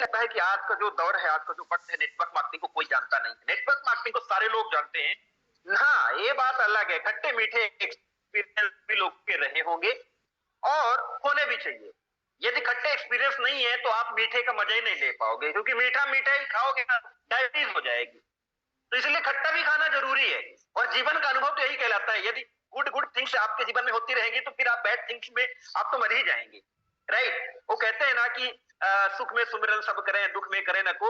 लगता है कि आज का जो दौर है, आज का जो वक्त है, नेटवर्क मार्केटिंग को कोई जानता नहीं है। नेटवर्क मार्केटिंग को सारे लोग जानते हैं। हाँ, ये बात अलग है, खट्टे मीठे एक्सपीरियंस भी लोग के रहे होंगे और होने भी चाहिए। यदि खट्टे एक्सपीरियंस नहीं है तो आप मीठे का मजा ही नहीं ले पाओगे, क्योंकि मीठा मीठा ही खाओगे ना, डायबिटीज हो जाएगी। तो इसलिए खट्टा भी खाना जरूरी है। और जीवन का अनुभव तो यही कहलाता है, यदि गुड गुड थिंग्स आपके जीवन में होती रहेंगी तो फिर आप बैड थिंग्स में आप तो मर ही जाएंगे। राइट, वो कहते हैं ना कि सुख में सुमिरन सब करें, दुख में करें न को,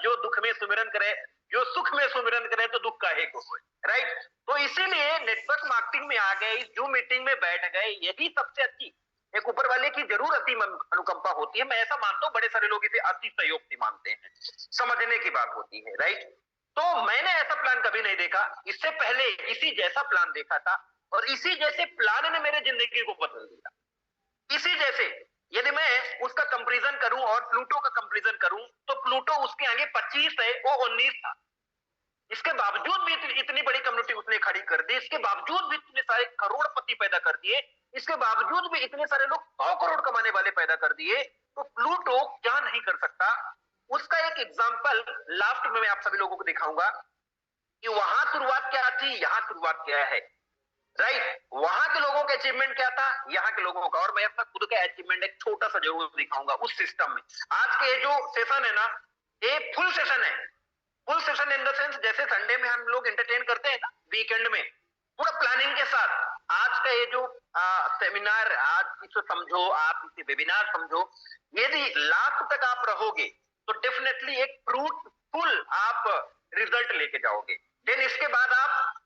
जो दुख में सुमिरन करे, जो सुख में सुमिरन करे तो दुख काहे को होए। राइट, तो इसीलिए नेटवर्क मार्केटिंग में आ गए, जो मीटिंग में बैठ गए, यही सबसे अच्छी, एक ऊपर वाले की जरूर अति अनुकंपा होती है। मैं ऐसा मानता हूं, बड़े सारे लोग इसे अति सहयोग से मानते हैं, समझने की बात होती है। राइट, तो मैंने ऐसा प्लान कभी नहीं देखा, इससे पहले इसी जैसा प्लान देखा था और इसी जैसे प्लान ने मेरे जिंदगी को बदल दिया। इसी जैसे यदि मैं उसका कंपैरिजन करूं और प्लूटो का कंपैरिजन करूं तो प्लूटो उसके आगे 25 है, वो 19 था। इसके बावजूद भी इतनी बड़ी कम्युनिटी उसने खड़ी कर दी, इसके बावजूद भी इतने सारे करोड़पति पैदा कर दिए, इसके बावजूद भी इतने सारे लोग 100 करोड़ कमाने वाले पैदा कर दिए। तो प्लूटो क्या नहीं कर सकता, उसका एक एग्जांपल लास्ट में मैं आप सभी लोगों को दिखाऊंगा कि वहां शुरुआत क्या थी, यहां शुरुआत क्या है। राइट, वहां के लोगों का अचीवमेंट क्या था, यहाँ के लोगों का, और मैं अपना खुद का अचीवमेंट एक छोटा सा जरूर दिखाऊंगा उस सिस्टम में। आज के जो सेशन है ना, ये फुल सेशन है। Full session in the sense, जैसे संडे में हम लोग एंटरटेन करते हैं ना, वीकेंड में पूरा प्लानिंग के साथ आज का ये जो सेमिनार, आज इसे समझो, आप इसे वेबिनार समझो। यदि लास्ट तक आप रहोगे तो डेफिनेटली एक फ्रूटफुल आप रिजल्ट लेके जाओगे। देन इसके बाद आप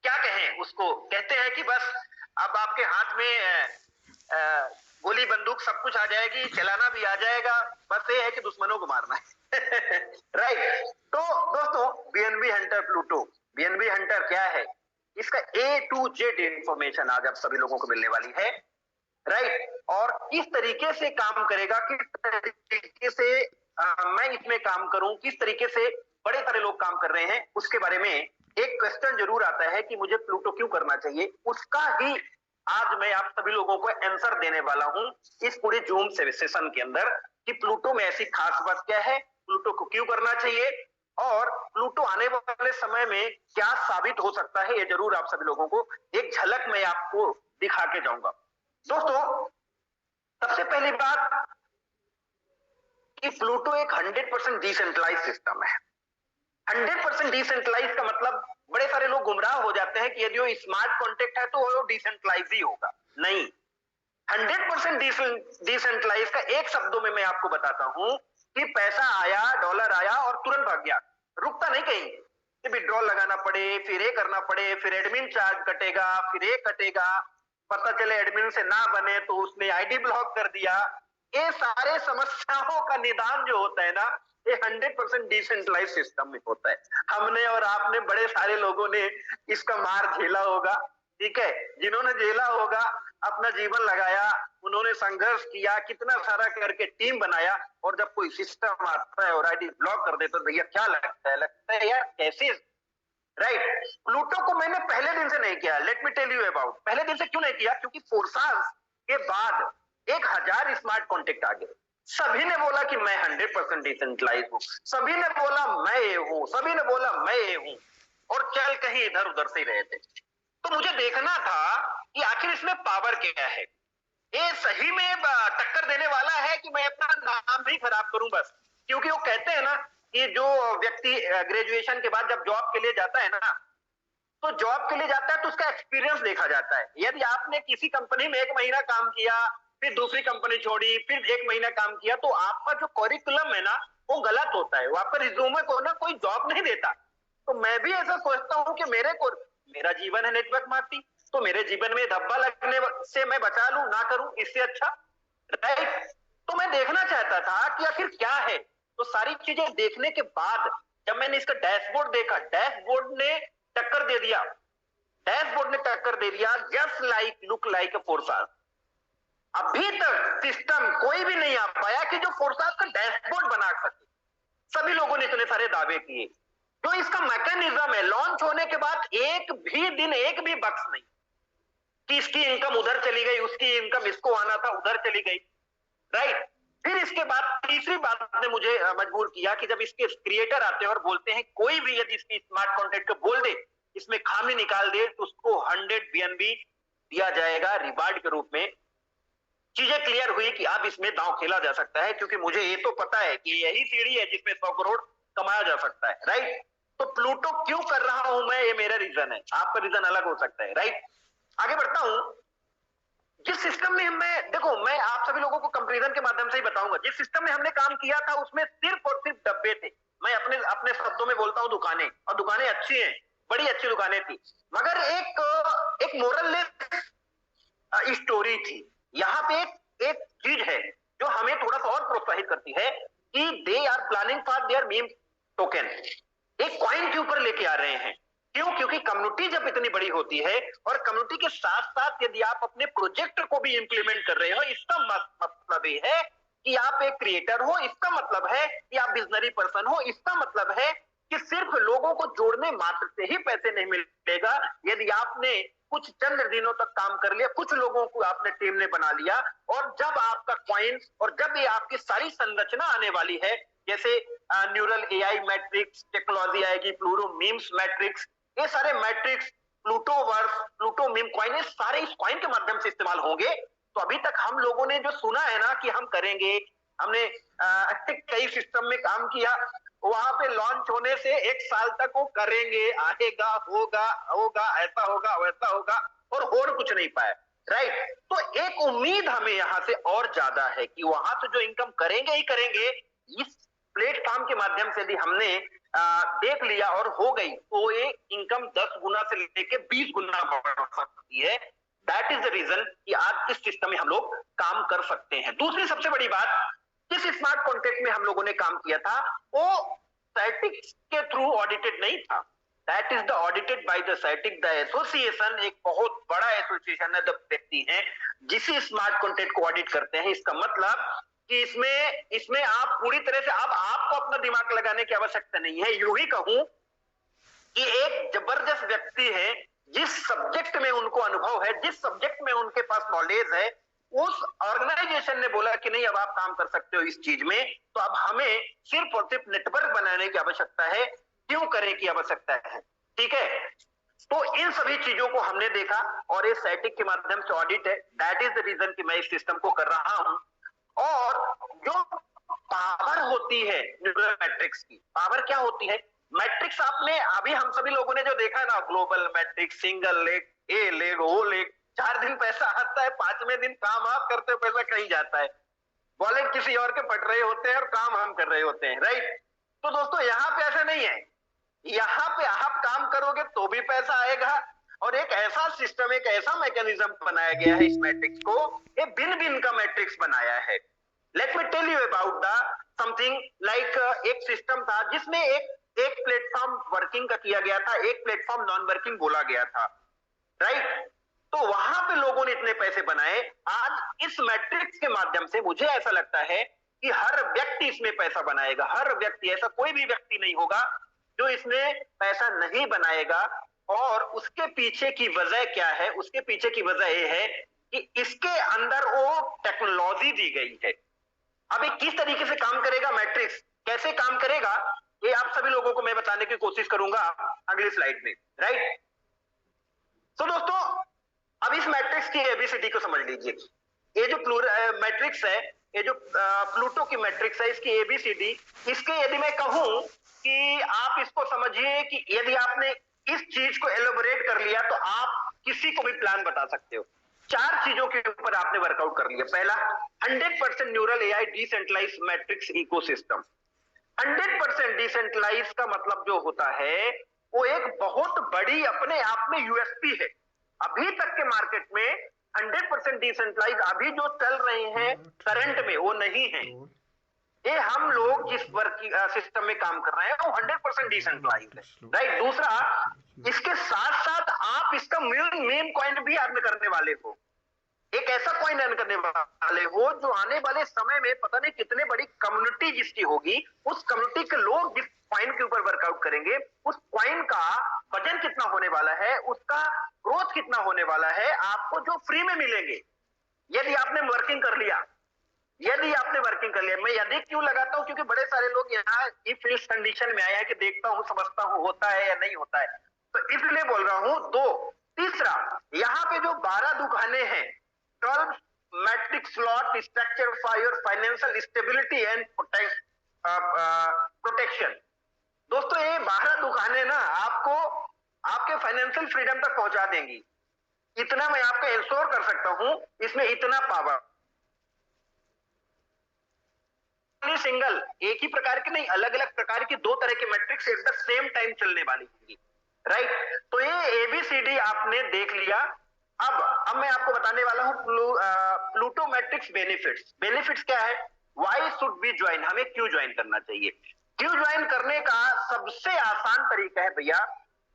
क्या कहें, उसको कहते हैं कि बस अब आपके हाथ में गोली बंदूक सब कुछ आ जाएगी, चलाना भी आ जाएगा, बस ये है कि दुश्मनों को मारना है। राइट, तो दोस्तों BNB Hunter Pluto, BNB Hunter क्या है, इसका A to Z इंफॉर्मेशन आज आप सभी लोगों को मिलने वाली है। राइट, और किस तरीके से काम करेगा, किस तरीके से मैं इसमें काम करूं, किस तरीके से बड़े सारे लोग काम कर रहे हैं, उसके बारे में एक क्वेश्चन जरूर आता है कि मुझे प्लूटो क्यों करना चाहिए। उसका ही आज मैं आप सभी लोगों को आंसर देने वाला हूं इस पूरे जूम सेशन के अंदर, कि प्लूटो में ऐसी खास बात क्या है, प्लूटो को क्यों करना चाहिए और प्लूटो आने वाले समय में क्या साबित हो सकता है। ये जरूर आप सभी लोगों को एक झलक में आपको दिखा के जाऊंगा। दोस्तों, सबसे पहली बात कि प्लूटो एक 100% डिसेंट्रलाइज सिस्टम है। 100% डिसेंट्रलाइज का मतलब, बड़े सारे लोग गुमराह हो जाते हैं कि यदि वो स्मार्ट कॉन्ट्रैक्ट है तो वो डिसेंट्रलाइज ही होगा। नहीं, 100% डिसेंट्रलाइज का एक शब्दों में मैं आपको बताता हूं कि पैसा आया, डॉलर आया और तुरंत भाग गया, रुकता नहीं कहीं कि विड्रॉल लगाना पड़े, फिर ये करना पड़े, फिर एडमिन चार्ज कटेगा, फिर ये कटेगा, पता चले एडमिन से ना बने तो उसने आईडी ब्लॉक कर दिया। ये सारे समस्याओं का निदान जो होता है ना, ये 100% डिसेंट्रलाइज सिस्टम में होता है। हमने और आपने, बड़े सारे लोगों ने इसका मार झेला होगा। ठीक है, जिन्होंने झेला होगा, अपना जीवन लगाया, उन्होंने संघर्ष किया, कितना सारा करके टीम बनाया, और जब कोई सिस्टम आता है और आईडी ब्लॉक कर देता है, भैया क्या लगता है यार कैसे। राइट, प्लूटो को मैंने पहले दिन से नहीं किया, let me tell you about. पहले दिन से क्यों नहीं किया, क्योंकि फोर्साज के बाद 1000 स्मार्ट कॉन्टेक्ट आ गए। सभी ने बोला कि मैं 100% डिसेंट्रलाइज हूं, सभी ने बोला मैं ये हूं, सभी ने बोला मैं ये हूं, और चल कहीं इधर उधर से ही रहे थे। तो मुझे देखना था कि आखिर इसमें पावर क्या है, ये सही में टक्कर देने वाला है कि मैं अपना नाम ही खराब करूं बस। क्योंकि वो कहते हैं ना कि जो व्यक्ति ग्रेजुएशन के बाद जब जॉब के लिए जाता है ना, तो जॉब के लिए जाता है तो उसका एक्सपीरियंस देखा जाता है। यदि आपने किसी कंपनी में 1 महीना काम किया, फिर दूसरी कंपनी छोड़ी, फिर 1 महीना काम किया, तो आपका जो करिकुलम है ना वो गलत होता है, वो आपका रिज्यूमे को ना कोई जॉब नहीं देता। तो मैं भी ऐसा सोचता हूं कि मेरा जीवन है नेटवर्क मार्केटिंग, तो मेरे जीवन में धब्बा लगने से मैं बचा लूं, ना करूं, इससे अच्छा। राइट, तो मैं देखना चाहता था कि आखिर क्या है। तो सारी चीजें देखने के बाद जब मैंने इसका डैशबोर्ड देखा, डैशबोर्ड ने टक्कर दे दिया, डैशबोर्ड ने टक्कर दे दिया, just like look like a फोर्साज। अभी तक सिस्टम कोई भी नहीं आ पाया कि जो फोर्साज का डैशबोर्ड बना सके। सभी लोगों ने इतने सारे दावे किए। जो इसका मैकेनिज्म है, लॉन्च होने के बाद एक भी दिन, एक भी बक्स नहीं कि इसकी इनकम उधर चली गई, उसकी इनकम इसको आना था उधर चली गई। राइट, फिर इसके बाद तीसरी बात ने मुझे मजबूर किया कि जब इसके क्रिएटर आते हैं और बोलते हैं कोई भी यदि इसकी स्मार्ट कॉन्ट्रैक्ट को बोल दे, इसमें खामी निकाल दे, तो उसको 100 BNB दिया जाएगा रिवार्ड के रूप में। चीजें क्लियर हुई कि अब इसमें दांव खेला जा सकता है, क्योंकि मुझे ये तो पता है कि यही सीढ़ी है जिसमें 100 करोड़ कमाया जा सकता है, राइट। तो प्लूटो क्यों कर रहा हूं मैं, ये मेरा रीजन है, आपका रीजन अलग हो सकता है, राइट। आगे बढ़ता हूं। जिस सिस्टम में मैं, देखो मैं आप सभी लोगों को कंपैरिजन के माध्यम से ही बताऊंगा, जिस सिस्टम में हमने काम किया था उसमें सिर्फ और सिर्फ डब्बे थे। मैं अपने अपने शब्दों में बोलता हूं दुकानें, और दुकानें अच्छी हैं, बड़ी अच्छी दुकानें थी, मगर एक मोरललेस स्टोरी थी। यहाँ पे एक चीज है जो हमें थोड़ा सा और प्रोत्साहित करती है कि they are planning for their meme token, एक कॉइन के ऊपर लेके आ रहे हैं। क्यों? क्योंकि कम्युनिटी जब इतनी बड़ी होती है और कम्युनिटी के साथ साथ यदि आप अपने प्रोजेक्ट को भी इंप्लीमेंट कर रहे हो, इसका मतलब ये है कि आप एक क्रिएटर हो, इसका मतलब है कि आप विजनरी पर्सन हो, इसका मतलब है कि सिर्फ लोगों को जोड़ने मात्र से ही पैसे नहीं मिलेगा। यदि आपने कुछ चंद दिनों तक काम कर लिया, कुछ लोगों को आपने टीम ने बना लिया, और जब आपका कॉइन और जब ये आपकी सारी संरचना आने वाली है, जैसे न्यूरल एआई मैट्रिक्स टेक्नोलॉजी आएगी, प्लूटो मीम्स मैट्रिक्स, ये सारे matrix, Pluto verse, Pluto meme coin, ये सारे इस कॉइन के माध्यम से इस्तेमाल होंगे। तो अभी तक हम लोगों ने जो सुना है ना कि हम करेंगे, हमने कई सिस्टम में काम किया, वहां पे लॉन्च होने से 1 साल तक वो करेंगे, आएगा, होगा होगा, ऐसा होगा वैसा होगा, और हो कुछ नहीं पाए, राइट। तो एक उम्मीद हमें यहां से और ज्यादा है कि वहां से जो इनकम करेंगे ही करेंगे, इस प्लेटफॉर्म के माध्यम से भी हमने देख लिया और हो गई, तो ये इनकम 10 गुना से लेके 20 गुना बढ़ सकती है। दैट इज द रीजन कि आज इस सिस्टम में हम लोग काम कर सकते हैं। दूसरी सबसे बड़ी बात, जिस स्मार्ट कॉन्ट्रैक्ट में हम लोगों ने काम किया था वो सैटिक के थ्रू ऑडिटेड नहीं था। That is the audited by the सैटिक, द एसोसिएशन, एक बहुत बड़ा एसोसिएशन है, द व्यक्ति हैं जिस स्मार्ट कॉन्ट्रैक्ट को ऑडिट करते हैं। इसका मतलब कि इसमें आप पूरी तरह से, अब आपको अपना दिमाग लगाने की आवश्यकता नहीं है। यूं ही कहूं कि एक जबरदस्त व्यक्ति है, जिस सब्जेक्ट में उनको अनुभव है, जिस सब्जेक्ट में उनके पास नॉलेज है, उस ऑर्गेनाइजेशन ने बोला कि नहीं अब आप काम कर सकते हो इस चीज में, तो अब हमें सिर्फ और सिर्फ नेटवर्क बनाने की आवश्यकता है, क्यों करें की आवश्यकता है, ठीक है। तो इन सभी चीजों को हमने देखा और इस सैटिक के माध्यम से ऑडिट है। दैट इज द रीजन कि मैं इस सिस्टम को कर रहा हूं। और जो पावर होती है न्यूरल मैट्रिक्स की, पावर क्या होती है, मैट्रिक्स आपने अभी हम सभी लोगों ने जो देखा ना, ग्लोबल मैट्रिक्स, सिंगल लेग, ए लेग, ओ लेग, 4 दिन पैसा आता है, 5वें दिन काम आप करते हो, पैसा कहीं जाता है, बॉलिंग किसी और के पट रहे होते हैं और काम हम कर रहे होते हैं, राइट। तो दोस्तों यहाँ पे ऐसा नहीं है, यहाँ पे आप काम करोगे तो भी पैसा आएगा, और एक ऐसा सिस्टम, एक ऐसा मैकेनिज्म बनाया गया है इस मैट्रिक्स को, ये भिन्न भिन्न का मैट्रिक्स बनाया है। Let me tell you about the something like, एक सिस्टम था जिसमें एक प्लेटफॉर्म वर्किंग का किया गया था, एक प्लेटफॉर्म नॉन वर्किंग बोला गया था, राइट। तो वहां पे लोगों ने इतने पैसे बनाए। आज इस मैट्रिक्स के माध्यम से मुझे ऐसा लगता है कि हर व्यक्ति इसमें पैसा बनाएगा, हर व्यक्ति, ऐसा कोई भी व्यक्ति नहीं होगा जो इसमें पैसा नहीं बनाएगा। और उसके पीछे की वजह क्या है, उसके पीछे की वजह यह है कि इसके अंदर वो टेक्नोलॉजी दी गई है। अब ये किस तरीके से काम करेगा मैट्रिक्स, कैसे काम करेगा, ये आप सभी लोगों को मैं बताने की कोशिश करूंगा अगली स्लाइड में, राइट। तो दोस्तों अब इस मैट्रिक्स की एबीसीडी को समझ लीजिए। ये जो मैट्रिक्स है, ये जो प्लूटो की मैट्रिक्स है, इसकी एबीसीडी, इसके यदि मैं कहूं कि आप इसको समझिए कि यदि आपने इस चीज को एलोबरेट कर लिया तो आप किसी को भी प्लान बता सकते हो। 4 चीजों के ऊपर आपने वर्कआउट कर लिया। पहला, 100% neural AI decentralize matrix ecosystem. 100% decentralize का मतलब जो होता है वो एक बहुत बड़ी अपने आप में यूएसपी है। अभी तक के मार्केट में 100% डिसेंट्रलाइज अभी जो चल रहे हैं करंट में वो नहीं है। ये हम लोग जिस वर्क सिस्टम में काम कर रहे हैं वो 100% डिसेंट्रलाइज है, राइट। दूसरा, इसके साथ साथ आप इसका मेन कॉइन भी अर्न करने वाले हो, एक ऐसा कॉइन अर्न करने वाले हो जो आने वाले समय में पता नहीं कितने बड़ी कम्युनिटी जिसकी होगी, उस कम्युनिटी के लोग जिस कॉइन के ऊपर वर्कआउट करेंगे, उस कॉइन का वजन कितना होने वाला है, उसका ग्रोथ कितना होने वाला है, आपको जो फ्री में मिलेंगे। यदि आपने वर्किंग कर लिया, यदि आपने वर्किंग कर लिया, मैं यदि क्यों लगाता हूं, क्योंकि बड़े सारे लोग यहाँ इफ इस कंडीशन में आए हैं कि देखता हूं समझता हूं होता है या नहीं होता है, तो इसलिए बोल रहा हूं। दो, तीसरा, यहाँ पे जो 12 दुकानें हैं, 12 matrix slot structure for your financial stability and protection. दोस्तों ये 12 दुकानें ना आपको आपके फाइनेंशियल फ्रीडम तक पहुंचा देंगी, इतना मैं आपको इंश्योर कर सकता हूं। इसमें इतना पावर, सिंगल एक ही प्रकार के नहीं, अलग अलग प्रकार की 2 तरह के matrix at the same time चलने वाली होंगी, राइट। तो ये एबीसीडी आपने देख लिया। अब मैं आपको बताने वाला हूं प्लूटो मैट्रिक्स बेनिफिट्स। बेनिफिट्स क्या है, वाई शुड बी ज्वाइन, हमें क्यों ज्वाइन करना चाहिए। क्यों ज्वाइन करने का सबसे आसान तरीका है भैया,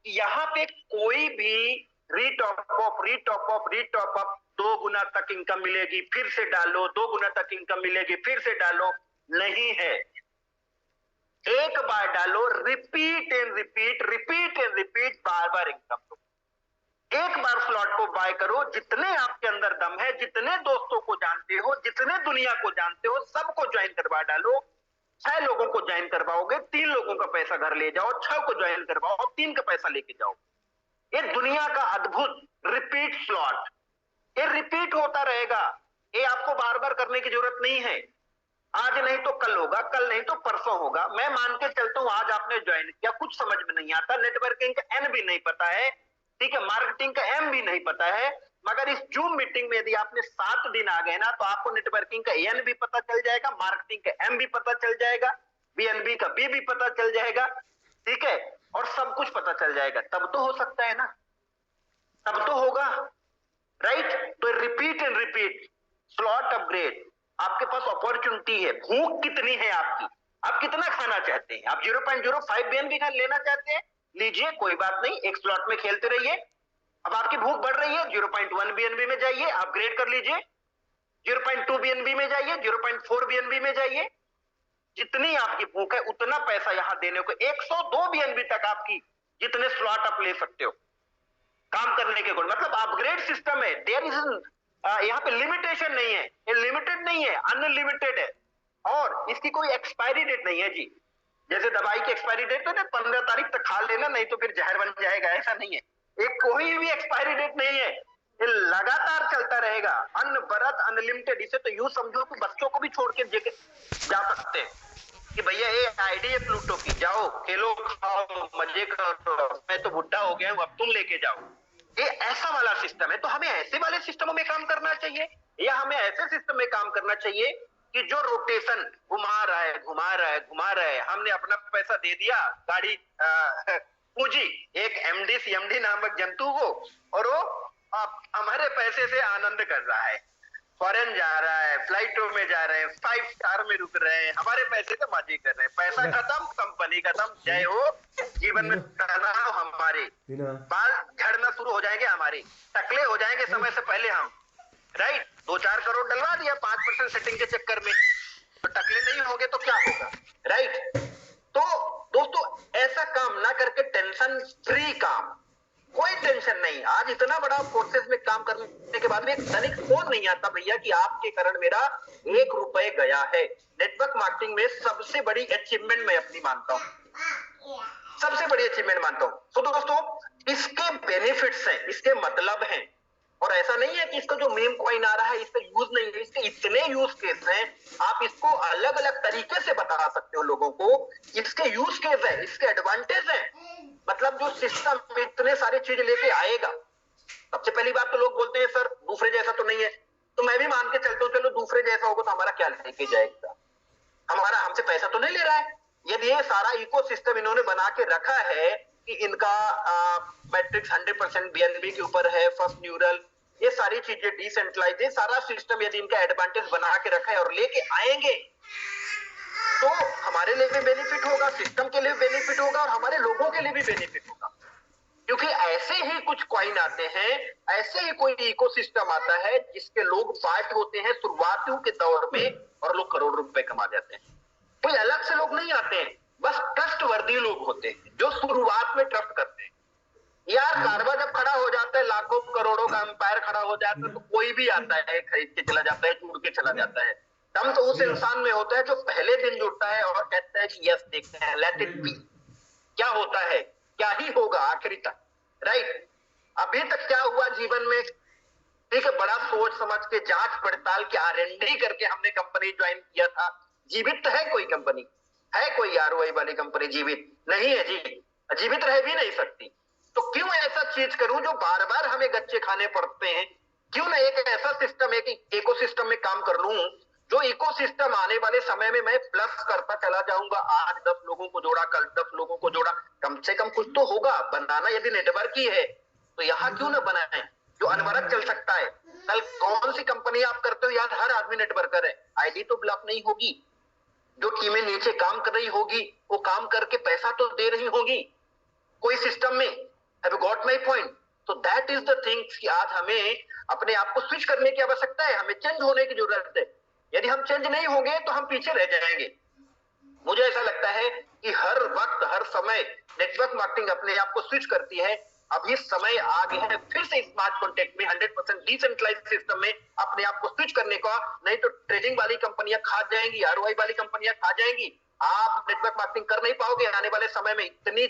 यहाँ पे कोई भी रीटॉप अप 2 गुना तक इनकम मिलेगी फिर से डालो, 2 गुना तक इनकम मिलेगी फिर से डालो, नहीं है। एक बार डालो, repeat and repeat, bar bar income दो। एक बार स्लॉट को बाय करो, जितने आपके अंदर दम है, जितने दोस्तों को जानते हो, जितने दुनिया को जानते हो, सबको ज्वाइन करवा डालो। 6 लोगों को ज्वाइन करवाओगे, 3 लोगों का पैसा घर ले जाओ, 6 को ज्वाइन करवाओ, 3 का पैसा लेके जाओ। ये दुनिया का अद्भुत रिपीट स्लॉट, ये रिपीट होता रहेगा। ये आपको बार बार करने की जरूरत नहीं है। आज नहीं तो कल होगा, कल नहीं तो परसों होगा। मैं मान के चलता हूं आज आपने ज्वाइन किया, कुछ समझ में नहीं आता, नेटवर्किंग का एन भी नहीं पता है, ठीक है, मार्केटिंग का एम भी नहीं पता है, मगर इस जूम मीटिंग में यदि आपने 7 दिन आ गए ना, तो आपको नेटवर्किंग का एन भी पता चल जाएगा, मार्केटिंग का एम भी पता चल जाएगा, बीएनबी का बी भी पता चल जाएगा, ठीक है, और सब कुछ पता चल जाएगा। तब तो हो सकता है ना, तब तो होगा, राइट। तो repeat and repeat, slot upgrade, आपके पास अपॉर्चुनिटी है। भूख कितनी है आपकी, आप कितना खाना चाहते हैं, आप 0.05 बीएनबी का लेना चाहते हैं, लीजिए, कोई बात नहीं, एक स्लॉट में खेलते रहिए। अब आपकी भूख बढ़ रही है, 0.1 बीएनबी में जाइए, अपग्रेड कर लीजिए, 0.2 बीएनबी में जाइए, 0.4 बीएनबी में जाइए। जितनी आपकी भूख है उतना पैसा यहां देने को, 102 बीएनबी तक आपकी जितने स्लॉट आप ले सकते हो काम करने के गुण, मतलब अपग्रेड सिस्टम है। देयर इज यहाँ पे लिमिटेशन नहीं है, ये लिमिटेड नहीं है, अनलिमिटेड है, और इसकी कोई एक्सपायरी डेट नहीं है जी। जैसे दवाई की एक्सपायरी डेट है 15 तारीख तक खा लेना, नहीं तो फिर जहर बन जाएगा, ऐसा नहीं है। एक कोई भी एक्सपायरी डेट नहीं है, ये लगातार चलता रहेगा, अनवरत अनलिमिटेड। इसे तो यूं समझो कि बच्चों को भी छोड़ के जा सकते हैं कि भैया ये आईडी है प्लूटो की, जाओ खेलो खाओ मजे करो, मैं तो बुढ़ा हो गया हूं, अब तुम लेके जाओ। ये ऐसा वाला सिस्टम है। तो हमें ऐसे वाले सिस्टमों में काम करना चाहिए, या हमें ऐसे सिस्टम में काम करना चाहिए कि जो रोटेशन घुमा रहा है, हमने अपना पैसा दे दिया गाड़ी पूंजी एक एमडी सीएमडी नामक जंतु को, और वो हमारे पैसे से आनंद कर रहा है, फॉरेन जा रहा है, फ्लाइटों में जा रहे हैं, 5 स्टार में रुक रहे हैं, हमारे पैसे से मजे कर रहे हैं, पैसा खत्म, कंपनी खत्म, जय हो। जीवन में तनाव, हमारे बाल झड़ना शुरू हो जाएंगे, हमारे टकले हो जाएंगे समय से पहले हम, राइट। 2-4 करोड़ डलवा दिया 5% सेटिंग के चक्कर में, तो टकले नहीं होंगे तो क्या होगा, राइट। तो दोस्तों ऐसा काम ना करके टेंशन फ्री काम, कोई टेंशन नहीं। आज इतना बड़ा फोर्सेस में काम करने के बाद में एक धनिक फोन नहीं आता भैया कि आपके कारण मेरा 1 रुपए गया है। नेटवर्क मार्केटिंग में सबसे बड़ी अचीवमेंट मैं अपनी मानता हूं, सबसे बड़ी अचीवमेंट मानता हूं। तो दोस्तों इसके बेनिफिट्स हैं, इसके मतलब हैं, और ऐसा नहीं है कि इसका जो मीम कॉइन आ रहा है इसका यूज नहीं है, इसके इतने यूज केस हैं, आप इसको अलग अलग तरीके से बता सकते हो लोगों को। इसके यूज केस है, इसके एडवांटेज है, मतलब जो सिस्टम इतने सारी चीज लेके आएगा। सबसे पहली बात तो लोग बोलते हैं सर दूसरे जैसा तो नहीं है, तो मैं भी मान के चलता हूँ चलो दूसरे जैसा होगा तो हमारा क्या लेके जाएगा, हमारा हमसे पैसा तो नहीं ले रहा है। यदि ये सारा इकोसिस्टम इन्होंने बना के रखा है कि इनका मैट्रिक्स 100% बीएनबी के ऊपर है, फर्स्ट न्यूरल, ये सारी चीजें डिसेंट्रलाइज, ये सारा सिस्टम यदि इनका एडवांटेज बना के रखा है और लेके आएंगे तो हमारे लिए भी बेनिफिट होगा, सिस्टम के लिए बेनिफिट होगा, और हमारे लोगों के लिए भी बेनिफिट होगा। क्योंकि ऐसे ही कुछ कॉइन आते हैं, ऐसे ही कोई इकोसिस्टम आता है जिसके लोग पार्ट होते हैं शुरुआतियों के दौर में, और लोग करोड़ रुपए कमा जाते हैं। कोई अलग से लोग नहीं आते हैं, बस ट्रस्टवर्दी लोग होते हैं जो शुरुआत में ट्रस्ट करते हैं। यार कारवा जब खड़ा हो जाता है, लाखों करोड़ों का एम्पायर खड़ा हो जाता है, तो कोई भी आता है खरीद के चला जाता है, जुड़ के चला जाता है। दम तो उस इंसान में होता है जो पहले दिन जुड़ता है और कहता है कि यस देखते हैं, लेट इट बी, क्या होता है, क्या ही होगा आखिरी तक, राइट। अभी तक क्या हुआ जीवन में, ठीक है, बड़ा सोच समझ के जांच पड़ताल के R&D करके हमने कंपनी ज्वाइन किया था। जीवित तो है कोई कंपनी, है कोई ROI वाली कंपनी जीवित? नहीं है जी, जीवित रह भी नहीं सकती। तो क्यों ऐसा चीज करूं जो बार बार हमें गच्चे खाने पड़ते हैं? क्यों ना एक ऐसा सिस्टम, एक इकोसिस्टम में काम कर लूं जो इकोसिस्टम आने वाले समय में मैं प्लस करता चला जाऊंगा। आज 10 लोगों को जोड़ा, कल 10 लोगों को जोड़ा, कम से कम कुछ तो होगा। बनाना यदि नेटवर्क ही है तो यहां क्यों ना बनाए जो अनवरत चल सकता है। कल कौन सी कंपनी आप करते हो यार, हर आदमी नेटवर्कर है, आईडी तो ब्लॉक नहीं होगी। जो टीमें नीचे काम कर रही होगी वो काम करके पैसा तो दे रही होगी कोई सिस्टम में। Have you got my point? तो दैट इज द थिंग कि आज हमें अपने आप को स्विच करने की आवश्यकता है, हमें चेंज होने की जरूरत है। यदि हम चेंज नहीं होंगे तो हम पीछे रह जाएंगे। मुझे ऐसा लगता है कि हर वक्त हर समय नेटवर्क मार्केटिंग अपने आप को स्विच करती है। अभी समय आ गया है फिर से स्मार्ट कॉन्टेक्ट में 100% डिसेंट्रलाइज सिस्टम में अपने आप को स्विच करने का, नहीं तो ट्रेडिंग वाली कंपनियां खा जाएंगी, ROI वाली कंपनियां खा जाएंगी। आप नेटवर्क मार्केटिंग कर नहीं पाओगे आने वाले समय में। इतनी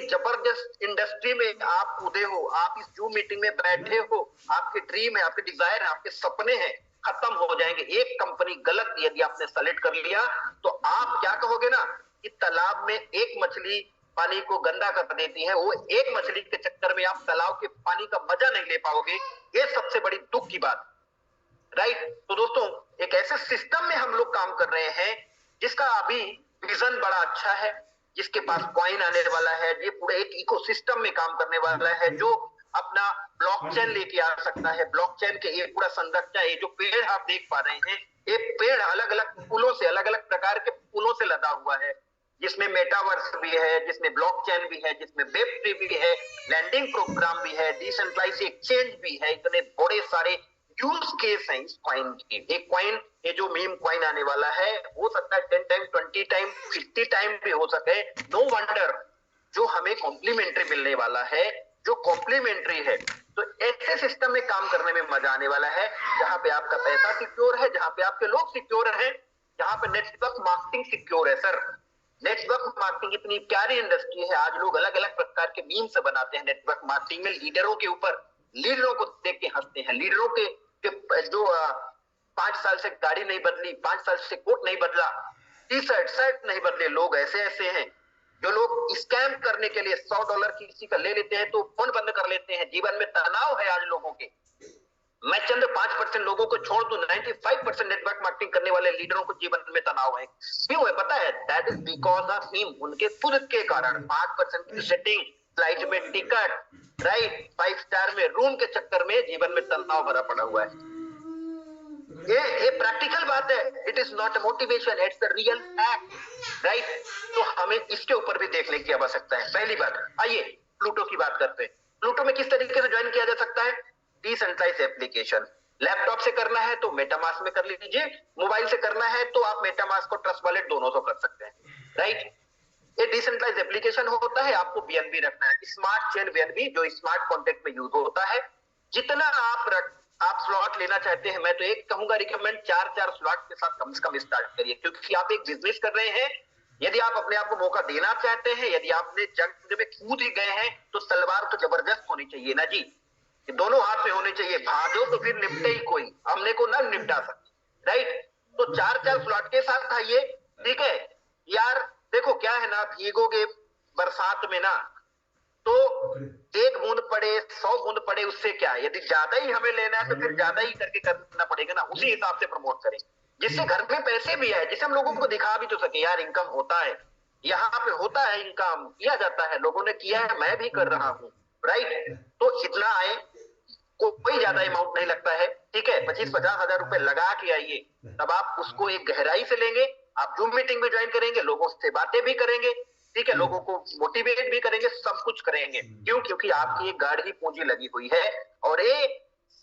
जबरदस्त इंडस्ट्री में आप कूदे हो, आप इस जूम मीटिंग में बैठे हो, आपके ड्रीम है, आपके डिजायर है, आपके सपने हैं, खत्म हो जाएंगे। एक कंपनी गलत यदि आपने सेलेक्ट कर लिया तो आप क्या कहोगे ना कि तालाब में एक मछली पानी को गंदा कर देती है, वो एक मछली के चक्कर में आप तालाब के पानी का मजा नहीं ले पाओगे। ये सबसे बड़ी दुख की बात, राइट। तो दोस्तों, एक ऐसे सिस्टम में हम लोग काम कर रहे हैं जिसका अभी विजन बड़ा अच्छा है, जिसके पास कॉइन आने वाला है, ये पूरे एक इकोसिस्टम में काम करने वाला है, जो अपना ब्लॉकचेन लेके आ सकता है। ब्लॉकचेन के ये पूरा संरचना, ये जो पेड़ आप देख पा रहे हैं, ये पेड़ अलग अलग फूलों से, अलग अलग प्रकार के फूलों से लदा हुआ है, जिसमें मेटावर्स भी है, जिसमें ब्लॉकचेन भी है, जिसमें वेब3 भी है, लैंडिंग प्रोग्राम भी है, डिसेंट्रलाइज एक्सचेंज भी है। इतने बड़े सारे यूज केस है इस कॉइन के। एक कॉइन, ये जो मीम कॉइन आने वाला है, हो सकता है 10 टाइम, 20 टाइम, 50 टाइम भी हो सके। नो वंडर जो हमें कॉम्प्लीमेंट्री मिलने वाला है, जो कॉम्प्लीमेंट्री है। तो ऐसे सिस्टम में काम करने में मजा आने वाला है, जहां पे आपका पैसा सिक्योर है, जहां पे आपके लोग सिक्योर हैं, जहां पे नेटवर्क मार्केटिंग सिक्योर है। सर, नेटवर्क मार्केटिंग इतनी प्यारी इंडस्ट्री है, आज लोग अलग अलग प्रकार के मीम से बनाते हैं नेटवर्क मार्केटिंग में, लीडरों के ऊपर, लीडरों को देख के हंसते हैं, लीडरों के जो 5 साल से गाड़ी नहीं बदली, 5 साल से कोट नहीं बदला, शर्ट नहीं बदले, लोग ऐसे ऐसे हैं। जो लोग स्कैम करने के लिए $100 किसी का ले लेते हैं तो फोन बंद कर लेते हैं। जीवन में तनाव है आज लोगों के। मैं चंद 5% लोगों को छोड़ दूं, 95% नेटवर्क मार्केटिंग करने वाले लीडरों को जीवन में तनाव है। क्यों है पता है? That is because of him, उनके खुद के कारण। 5% की सेटिंग, फ्लाइट में टिकट, राइट, 5 स्टार में रूम के चक्कर में जीवन में तनाव भरा पड़ा हुआ है। ये प्रैक्टिकल बात है, it is not a motivation, it's the real fact, right. तो हमें इसके ऊपर भी देखने की आवश्यकता है। पहली बात, आइए प्लूटो की बात करते हैं। प्लूटो में किस तरीके से ज्वाइन किया जा सकता है? Decentralise application. लैपटॉप से करना है तो मेटामास्क में कर लीजिए, मोबाइल से करना है तो आप मेटामास्क और ट्रस्ट वॉलेट दोनों से कर सकते हैं, राइट। ये डिसेंट्रलाइज एप्लीकेशन होता है, आपको बीएनबी रखना है, स्मार्ट चेन बीएनबी, जो स्मार्ट कॉन्ट्रैक्ट में यूज होता है। जितना आप स्लॉट लेना चाहते हैं, मैं तो एक कहूंगा रिकमेंड 4 स्लॉट के साथ कम से कम स्टार्ट करिए, क्योंकि आप एक बिजनेस कर रहे हैं। यदि आप अपने आप को मौका देना चाहते हैं, यदि आपने जंग में कूद ही गए हैं, तो तलवार तो जबरदस्त होनी चाहिए ना जी, दोनों हाथ में होने चाहिए। भागो तो फिर निपटे ही कोई, हमने को ना निपटा सकते, राइट। तो 4 स्लॉट के साथ आइए, ठीक है यार। देखो क्या है ना, भीगोगे बरसात में ना तो 1 बूंद पड़े 100 बूंद पड़े, उससे क्या, यदि ज्यादा ही हमें लेना है तो फिर ज्यादा ही करके करना पड़ेगा ना, उसी हिसाब से प्रमोट करें, जिससे घर में पैसे भी आए, जिससे हम लोगों को दिखा भी तो सके यार इनकम होता है, यहाँ पे होता है, इनकम किया जाता है, लोगों ने किया है, मैं भी कर रहा हूँ, राइट। तो इतना आए, कोई ज्यादा अमाउंट नहीं लगता है, ठीक है, 25-50 हजार रुपए लगा के आइए, तब आप उसको एक गहराई से लेंगे। आप जूम मीटिंग में ज्वाइन करेंगे, लोगों से बातें भी करेंगे, ठीक है, लोगों को मोटिवेट भी करेंगे, सब कुछ करेंगे। क्यों? क्योंकि आपकी एक गाढ़ी पूंजी लगी हुई है और ये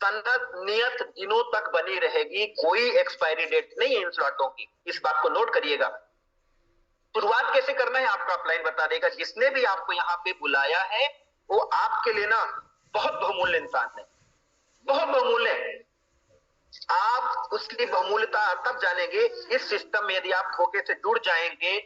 सनद नियत दिनों तक बनी रहेगी, कोई एक्सपायरी डेट नहीं है इन स्लॉटों की, इस बात को नोट करिएगा। शुरुआत कैसे करना है आपका अपलाइन बता देगा। जिसने भी आपको यहाँ पे बुलाया है वो आपके लिए ना बहुत बहुमूल्य इंसान है, बहुत बहुमूल्य। आप उसकी बहुमूल्यता तब जानेंगे इस सिस्टम में, यदि आप धोखे से जुड़ जाएंगे।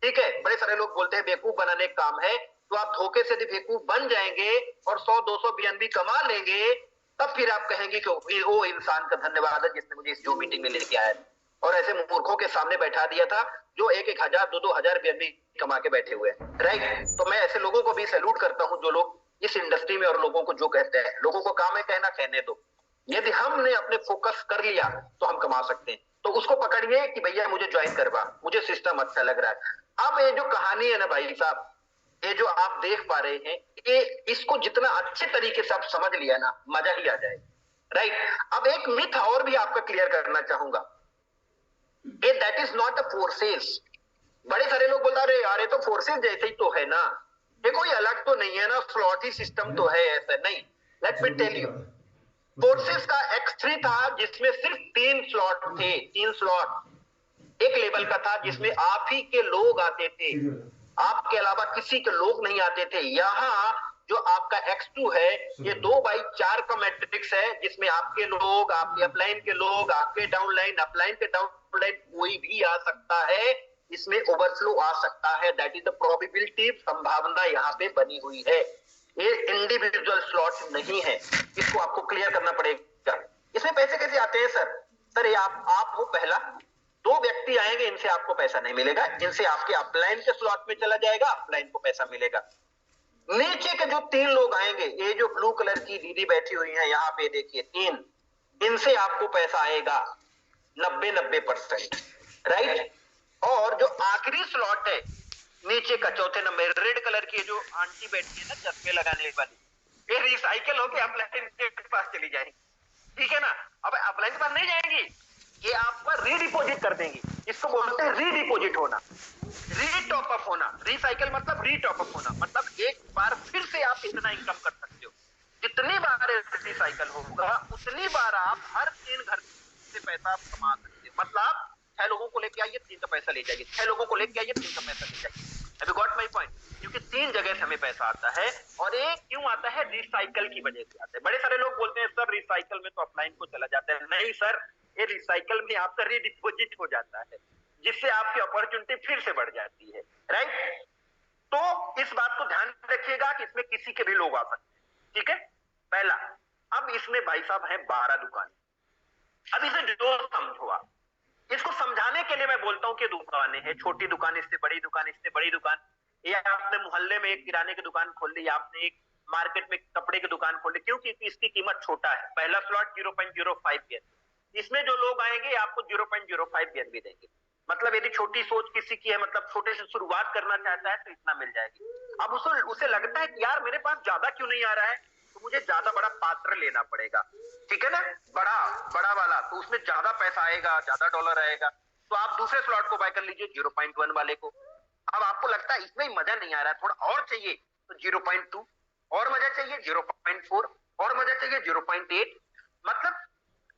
ठीक है, बड़े सारे लोग बोलते हैं बेवकूफ बनाने का काम है, तो आप धोखे से यदि बेवकूफ बन जाएंगे और 100-200 बीएनबी कमा लेंगे, तब फिर आप कहेंगे कि वो इंसान का धन्यवाद है जिसने मुझे इस जो मीटिंग में लेके आया और ऐसे मूर्खों के सामने बैठा दिया था जो 1-1 हजार 2-2 हजार बीएनबी कमा के बैठे हुए हैं। राइट, तो मैं ऐसे लोगों को भी सैल्यूट करता हूं जो लोग इस इंडस्ट्री में और लोगों को जो कहते हैं। लोगों को काम है कहना, कहने दो। यदि हमने अपने फोकस कर लिया तो हम कमा सकते हैं। तो उसको पकड़िए कि भैया मुझे ज्वाइन करवा, मुझे सिस्टम अच्छा लग रहा है। अब ये जो कहानी है ना भाई साहब, ये जो आप देख पा रहे हैं, ये इसको जितना अच्छे तरीके से आप समझ लिया ना, मजा ही आ जाए। राइट, अब एक मिथ और भी आपका क्लियर करना चाहूंगा, that is not a forces. बड़े सारे लोग बोलते अरे यार ये तो फोर्सेस जैसे ही तो है ना, ये कोई अलग तो नहीं है ना, स्लॉट ही सिस्टम तो है, ऐसा नहीं। Let me tell you, forces का X3 था जिसमें सिर्फ 3 स्लॉट थे, 3 स्लॉट एक लेवल का था जिसमें आप ही के लोग आते थे, आपके अलावा किसी के लोग नहीं आते थे। यहाँ जो आपका X2 है, ये 2/4 का मैट्रिक्स है जिसमें आपके लोग, आपके अपलाइन के लोग, आपके डाउनलाइन, अपलाइन के डाउनलाइन कोई भी आ सकता है, इसमें ओवरफ्लो आ सकता है। दैट इज द प्रोबेबिलिटी, संभावना यहाँ पे बनी हुई है। ये इंडिविजुअल स्लॉट नहीं है, इसको आपको क्लियर करना पड़ेगा। इसमें पैसे कैसे आते हैं सर? सर ये आप हो पहला, 2 व्यक्ति आएंगे, इनसे आपको पैसा नहीं मिलेगा, इनसे आपके अपलाइन के स्लॉट में चला जाएगा, अपलाइन को पैसा मिलेगा। नीचे के जो 3 लोग आएंगे, ये जो ब्लू कलर की दीदी बैठी हुई है यहाँ पे देखिए 3, इनसे आपको पैसा आएगा 90-90%। राइट, और जो आखिरी स्लॉट है नीचे का चौथे नंबर रेड कलर की जो आंटी बैठी है ना चश्मे लगाने वाली, ये रिसाइकल होके अपलाइन के पास चली जाएगी। ठीक है ना, अब अपलाइन के पास नहीं जाएंगी, ये आपका रीडिपोजिट कर देंगी। इसको बोलते हैं रीडिपोजिट होना, रीटॉपअप होना। रिसाइकल मतलब रीटॉपअप होना, मतलब एक बार फिर से आप इतना इनकम कर सकते हो। जितनी बार रिसाइकल होगा उतनी बार आप हर 3 घर से पैसा कमा सकते हो। मतलब 6 लोगों को लेके आइए 3 का पैसा ले जाइए, 6 लोगों को लेके आइए 3 का पैसा ले जाइए। Have you got my point? क्योंकि 3 जगह से हमें पैसा आता है, और ये क्यों आता है? रिसाइकल की वजह से आता है। बड़े सारे लोग बोलते हैं सर रिसाइकल में तो अपलाइन को चला जाता है। नहीं सर, ये रिसाइकल में आपका रीडिपोजिट हो जाता है, जिससे आपकी अपॉर्चुनिटी फिर से बढ़ जाती है। राइट, तो इस बात को ध्यान रखिएगा कि इसमें किसी के भी लोग आ सकते हैं। ठीक है, पहला। अब इसमें भाई साहब है 12 दुकान। अब इसे जो समझो आप, इसको समझाने के लिए मैं बोलता हूं कि दुकानें हैं, छोटी दुकान, इससे बड़ी दुकान, इससे बड़ी दुकान, या आपने मोहल्ले में एक किराने की दुकान खोल ली, आपने एक मार्केट में कपड़े की दुकान खोल ली, क्योंकि इसकी कीमत छोटा है। पहला स्लॉट 0.05 बीएनबी, इसमें जो लोग आएंगे आपको 0.05 बीएनबी देंगे। मतलब यदि छोटी सोच किसी की है, मतलब छोटे से शुरुआत करना चाहता है, तो इतना मिल जाएगी। अब उसे लगता है कि यार मेरे पास ज्यादा क्यों नहीं आ रहा है, तो मुझे ज्यादा बड़ा पात्र लेना पड़ेगा। ठीक है ना, बड़ा बड़ा वाला, तो उसमें ज्यादा पैसा आएगा, ज्यादा डॉलर आएगा। तो आप दूसरे स्लॉट को बाय कर लीजिए 0.1 वाले को। अब आपको लगता है इसमें मजा नहीं आ रहा है, थोड़ा और चाहिए, तो 0.2, और मजा चाहिए 0.4, और मजा चाहिए 0.8। मतलब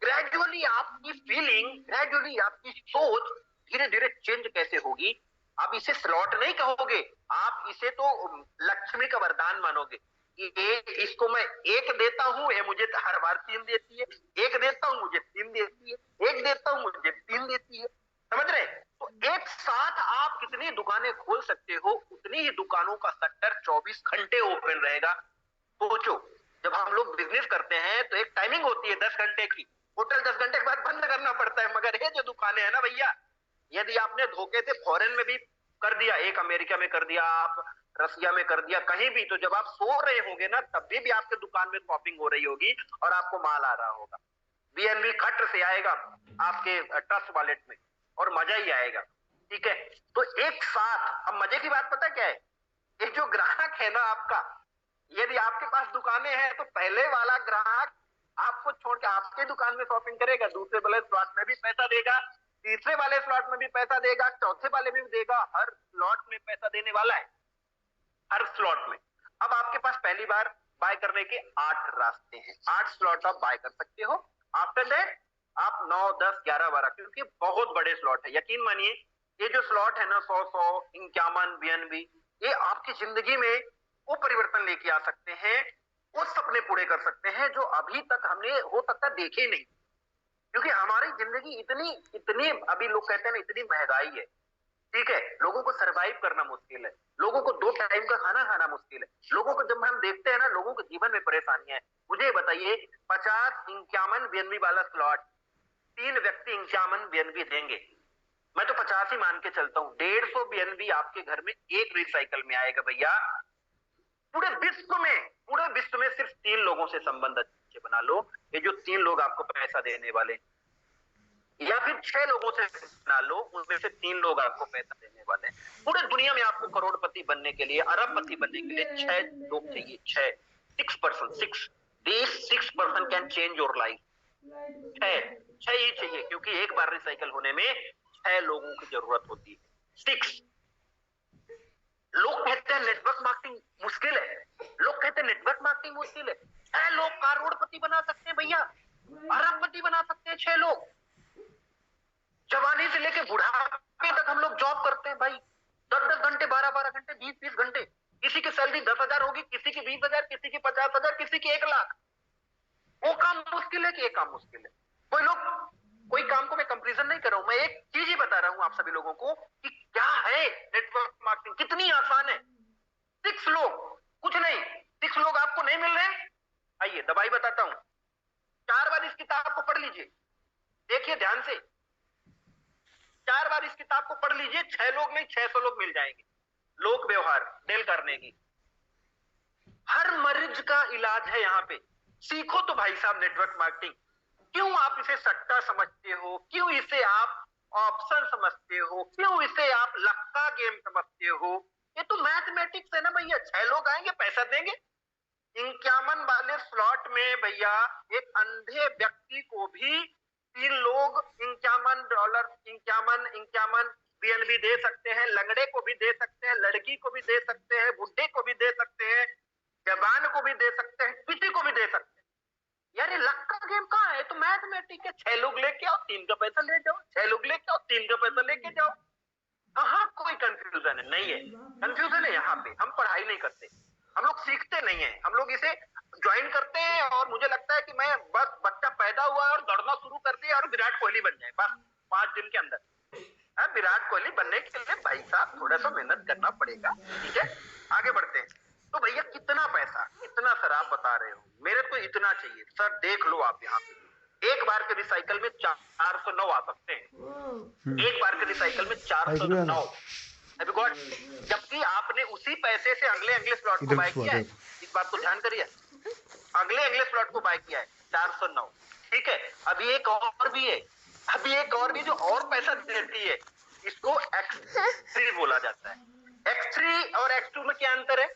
ग्रेजुअली आपकी फीलिंग, ग्रेजुअली आपकी सोच धीरे धीरे चेंज कैसे होगी। आप इसे स्लॉट नहीं कहोगे, आप इसे तो लक्ष्मी का वरदान मानोगे कि इसको मैं 1 देता हूं, ये मुझे हर बार 3 देती है, 1 देता हूं मुझे 3 देती है, 1 देता हूं मुझे 3 देती है। समझ रहे? तो एक साथ आप कितनी दुकानें खोल सकते हो, उतनी ही दुकानों का शटर 24 घंटे ओपन रहेगा। सोचो, जब हम लोग बिजनेस करते हैं तो एक टाइमिंग होती है 10 घंटे की, होटल 10 घंटे के बाद बंद करना पड़ता है। मगर ये जो दुकानें हैं ना भैया, यदि आपने धोखे से फॉरेन में भी कर दिया, एक अमेरिका में कर दिया, आप रसिया में कर दिया, कहीं भी, तो जब आप सो रहे होंगे ना, तब भी आपके दुकान में शॉपिंग हो रही होगी और आपको माल आ रहा होगा। बीएनबी खट से आएगा आपके ट्रस्ट वॉलेट में, और मजा ही आएगा। ठीक है, तो एक साथ। अब मजे की बात पता क्या है, ये जो ग्राहक है ना आपका, यदि आपके पास दुकानें हैं तो पहले वाला ग्राहक आपको छोड़ के आपके दुकान में शॉपिंग करेगा, दूसरे वाले स्लॉट में भी पैसा देगा, तीसरे वाले स्लॉट में भी पैसा देगा, चौथे वाले में भी देगा, हर स्लॉट में पैसा देने वाला है, हर स्लॉट में। अब आपके पास पहली बार बाय करने के 8 रास्ते हैं, 8 स्लॉट आप बाय कर सकते हो। आफ्टर दैट आप 9, 10, 11, 12, क्योंकि बहुत बड़े स्लॉट है। यकीन मानिए, ये जो स्लॉट है ना 100, 51 बीएनबी, ये आपकी जिंदगी में वो परिवर्तन लेके आ सकते हैं, वो सपने पूरे कर सकते हैं जो अभी तक हमने हो सकता देखे नहीं। क्योंकि हमारी जिंदगी इतनी इतनी, अभी लोग कहते हैं ना, इतनी महंगाई है, ठीक है, लोगों को सरवाइव करना मुश्किल है, लोगों को 2 टाइम का खाना खाना मुश्किल है, लोगों को जब हम देखते हैं ना, लोगों के जीवन में परेशानियां है। मुझे बताइए 50-51 बीएनबी वाला स्लॉट, 3 व्यक्ति 51 बीएनबी देंगे, मैं तो 50 ही मान के चलता हूँ, 150 बीएनबी आपके घर में एक रिसाइकल में आएगा भैया। पूरे विश्व में सिर्फ 3 लोगों से संबंध अच्छे बना लो, ये जो 3 लोग आपको पैसा देने वाले, या फिर 6 लोगों से बना लो, उनमें से 3 लोग आपको पैसा देने वाले हैं। पूरे दुनिया में आपको करोड़पति बनने के लिए, अरबपति बनने के लिए 6 लोग चाहिए, 6% कैन चेंज योर लाइफ। 6 ही चाहिए, क्योंकि एक बार रिसाइकल होने में 6 लोगों की जरूरत होती है। 6। लोग कहते हैं नेटवर्क मार्केटिंग मुश्किल है, लोग कहते हैं नेटवर्क मार्केटिंग मुश्किल है। 6 लोग करोड़पति बना सकते हैं भैया, अरबपति बना सकते हैं 6 लोग। जवानी से लेके बुढ़ापे तक हम लोग जॉब करते हैं भाई, 10-10 घंटे, 12-12 घंटे, 20-20 घंटे। किसी की सैलरी 10,000 होगी, किसी की 20,000, किसी की 50,000, किसी की 1 लाख। वो काम मुश्किल है कि ये काम मुश्किल है? कोई काम को मैं कंपैरिजन नहीं कर रहा हूं, मैं एक चीज ही बता रहा हूं आप सभी लोगों को कि क्या है नेटवर्क मार्केटिंग, कितनी आसान है। 6 लोग, कुछ नहीं, 6 लोग आपको नहीं मिल रहे, आइए दवाई बताता हूं, 4 बार इस किताब को पढ़ लीजिए, देखिए ध्यान से, 4 बार इस किताब को पढ़ लीजिए, 6 लोग नहीं 600 लोग मिल जाएंगे। लोक व्यवहार, डेल कार्नेगी। हर मरीज का इलाज है यहाँ पे। सीखो तो भाई साहब नेटवर्क मार्केटिंग। क्यों आप इसे सट्टा समझते हो, क्यों इसे आप ऑप्शन समझते हो, क्यों इसे आप लक्का गेम समझते हो? ये तो मैथमेटिक्स है ना भैया। 6 लोग आएंगे, पैसा देंगे। 51 वाले स्लॉट में भैया एक अंधे व्यक्ति को भी 3 लोग $51 51 बीएनबी दे सकते हैं, लंगड़े को भी दे सकते हैं, लड़की को भी दे सकते हैं, बुढ़े को भी दे सकते हैं, जवान को भी दे सकते हैं, किसी को भी दे सकते हैं। यार ये लक का गेम कहाँ है? तो मैथमेटिक्स है। 6 लोग लेके आओ, 3 का पैसा ले जाओ, 6 लोग लेके आओ, 3 का पैसा लेके जाओ। कहाँ कोई कंफ्यूजन है? नहीं है। कंफ्यूजन है यहाँ पे, हम पढ़ाई नहीं करते, हम लोग सीखते नहीं है, हम लोग इसे ज्वाइन करते हैं और मुझे लगता है कि मैं बस बच्चा पैदा हुआ और दौड़ना शुरू कर दिया और विराट कोहली बन जाए बस 5 दिन के अंदर। विराट कोहली बनने के लिए भाई साहब थोड़ा सा मेहनत करना पड़ेगा, ठीक है। आगे बढ़ते हैं। तो भैया कितना पैसा, कितना सर आप बता रहे हो? मेरे को इतना चाहिए सर। देख लो आप यहाँ पे एक बार के रिसाइकल में 409 आ सकते हैं, एक बार के रिसाइकल में 409। जबकि आपने उसी पैसे से अगले स्लॉट को बाय किया है, इस बात को ध्यान करिए। अगले स्लॉट को बाय किया है 409, ठीक है। अभी एक और भी है, अभी एक और भी जो और पैसा देती है, इसको X3 बोला जाता है। X3 और X2 में क्या अंतर है?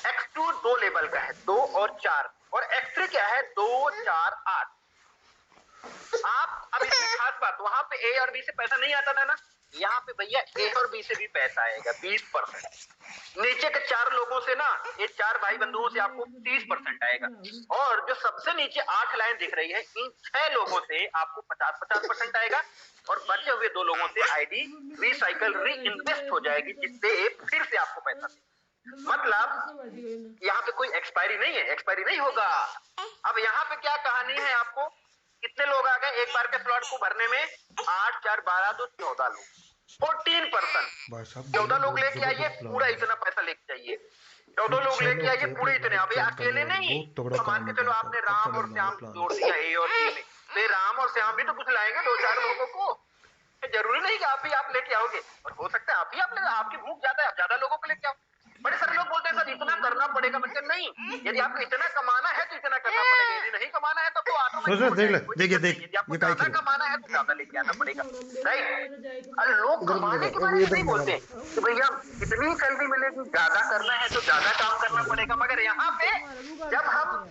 X2 2 लेवल का है, 2 और 4, और X3 क्या है? 2, 4, 8। आप अब इसमें खास बात, वहां पे A और B से पैसा नहीं आता था ना, यहाँ पे भैया A और B से भी पैसा आएगा 20%। नीचे के 4 लोगों से ना, ये 4 भाई बंधुओं से आपको 30% आएगा, और जो सबसे नीचे 8 लाइन दिख रही है, इन 6 लोगों से आपको 50% आएगा, और बचे हुए 2 लोगों से आईडी रिसाइकल री इन्वेस्ट हो जाएगी, जिससे फिर से आपको पैसा देगा। मतलब यहाँ पे कोई एक्सपायरी नहीं है, एक्सपायरी नहीं होगा। अब यहाँ पे क्या कहानी है आपको? कितने लोग आ गए एक बार के स्लॉट को भरने में? 8, 4, 12, 2, 14 लोग, 14%। 14 लोग लेके आइए, पूरा इतना पैसा लेके जाइए। 14 लोग लेके आइए, पूरे इतने। अब अकेले नहीं, तो मान के चलो आपने राम और श्याम जोड़ दिया A और B में, तो राम और श्याम भी तो कुछ लाएंगे 2-4 लोगों को। जरूरी नहीं कि आप लेके आओगे, और हो सकता है आपकी भूख ज्यादा है, आप ज्यादा लोगों को लेके आओ। बड़े सारे लोग बोलते हैं सर इतना करना पड़ेगा, मतलब नहीं, यदि आपको इतना कमाना है तो इतना करना पड़ेगा, यदि नहीं कमाना है तो ऑटोमेटिक। यदि आपको ज्यादा कमाना है तो ज्यादा लेके आना पड़ेगा, राइट। अरे लोग कमाने के बारे में नहीं बोलते कि भैया इतनी सैलरी मिलेगी, ज्यादा करना है तो ज्यादा काम करना पड़ेगा। मगर यहाँ पे जब हम